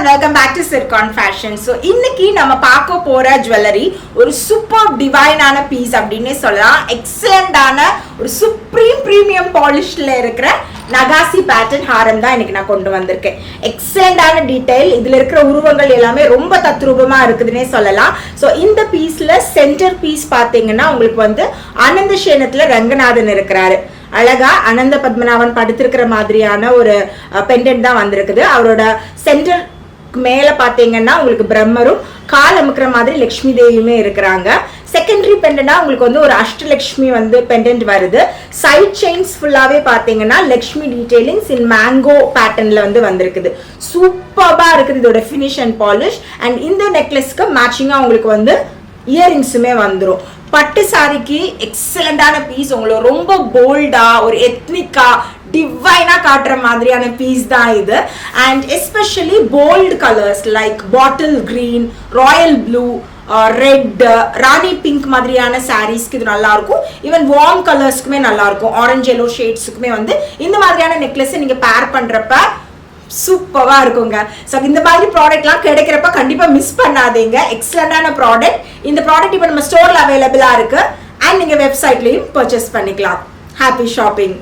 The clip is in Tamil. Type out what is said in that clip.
welcome back to Sircon Fashion. So இன்னைக்கு நம்ம பார்க்க போற ஜுவல்லரி ஒரு சூப்பர் டிவைனான பீஸ் அப்படினே சொல்லலாம். எக்ஸலென்ட்டான ஒரு சுப்ரீம் பிரீமியம் பாலிஷ்ல இருக்கிற நகாசி பேட்டர்ன் ஹாரம் தான் இன்னைக்கு நான் கொண்டு வந்திருக்கேன். எக்ஸலென்ட்டான டீடைல், இதுல இருக்கிற உருவங்கள் எல்லாமே ரொம்ப தத்ரூபமா இருக்குதுன்னே சொல்லலாம். ஸோ இந்த பீஸ்ல சென்டர் பீஸ் பாத்தீங்கன்னா உங்களுக்கு வந்து ஆனந்த சேனத்துல ரங்கநாதன் இருக்கிறாரு. அழகா அனந்த பத்மநாபன் படுத்திருக்கிற மாதிரியான ஒரு பெண்டன்ட் தான் வந்திருக்குது. அவரோட சென்டர் மேல பாத்தீங்கன்னா உங்களுக்கு பிரம்மரும் கால் அமுக்கிற மாதிரி லட்சுமி தேவியுமே இருக்கிறாங்க. செகண்டரி பெண்டனா உங்களுக்கு வந்து ஒரு அஷ்டலட்சுமி வந்து பெண்டன்ட் வருது. சைட் செயின்ஸ் ஃபுல்லாவே பாத்தீங்கன்னா லட்சுமி டீடைலிங்ஸ் இன் மேங்கோ பேட்டர்ன்ல வந்து வந்திருக்குது. சூப்பர்பா இருக்குது இதோட ஃபினிஷ் அண்ட் பாலிஷ். அண்ட் இந்த நெக்லஸ்க்கு மேட்சிங்கா உங்களுக்கு வந்து இயரிங்ஸுமே வந்துடும். பட்டு சாரிக்கு எக்ஸலண்டான பீஸ். உங்களுக்கு ரொம்ப போல்டா ஒரு எத்னிக்கா டிவைனா காட்டுற மாதிரியான பீஸ் தான் இது. And especially bold colours like bottle green, royal blue, red, rani pink மாதிரியான சாரீஸ்க்கு இது நல்லா இருக்கும். ஈவன் வார்ம் கலர்ஸ்க்குமே நல்லா இருக்கும். ஆரஞ்சு எல்லோ ஷேட்ஸுக்குமே வந்து இந்த மாதிரியான நெக்லஸ் நீங்க பேர் பண்றப்ப சூப்பரா இருக்குங்க. ஸோ இந்த மாதிரி ப்ராடக்ட்லாம் கிடைக்கிறப்ப கண்டிப்பா மிஸ் பண்ணாதீங்க. எக்ஸலண்டான ப்ராடக்ட். இந்த ப்ராடக்ட் இப்போ நம்ம ஸ்டோர்ல அவைலபிளா இருக்கு. அண்ட் நீங்க வெப்சைட்லயும் பர்ச்சேஸ் பண்ணிக்கலாம். Happy shopping.